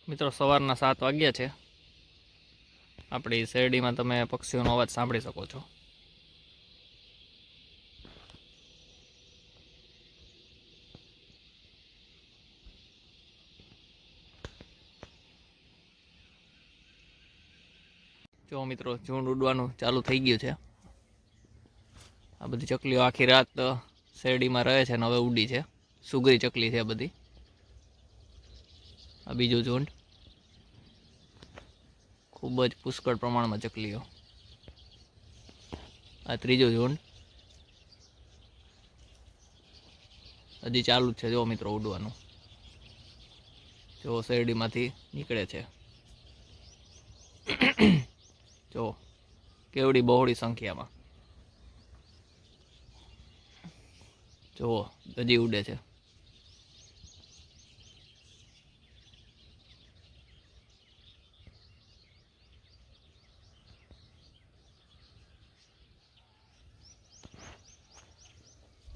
મિત્રો સવારના 7 વાગ્યા છે. આપણી શેરડીમાં તમે પક્ષીઓનો અવાજ સાંભળી શકો છો. જો મિત્રો ઝુંડ ઉડવાનું ચાલુ થઈ ગયું છે. આ બધી ચકલીઓ આખી રાત શેરડીમાં રહે છે અને હવે ઉડી છે. સુગરી ચકલી છે બધી. આ બીજું ઝુંડ, ખૂબ જ પુષ્કળ પ્રમાણમાં ચકલીઓ. આ ત્રીજું ઝુંડ હજી ચાલુ જ છે. જો મિત્રો ઉડવાનું, જો શેરડીમાંથી નીકળે છે. જો કેવડી બહોળી સંખ્યામાં, જો હજી ઉડે છે.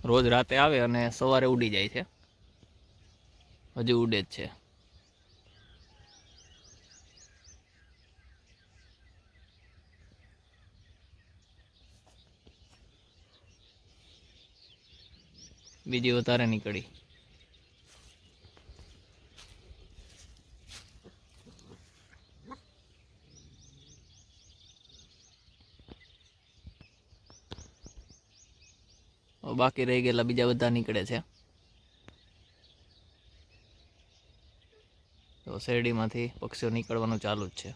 રોજ રાતે આવે અને સવારે ઉડી જાય છે. હજી ઉડે જ છે. બીજી વધારે નીકળી. બાકી રહી ગયેલા બીજા બધા નીકળે છે. તો શેરડીમાંથી પક્ષીઓ નીકળવાનું ચાલુ જ છે.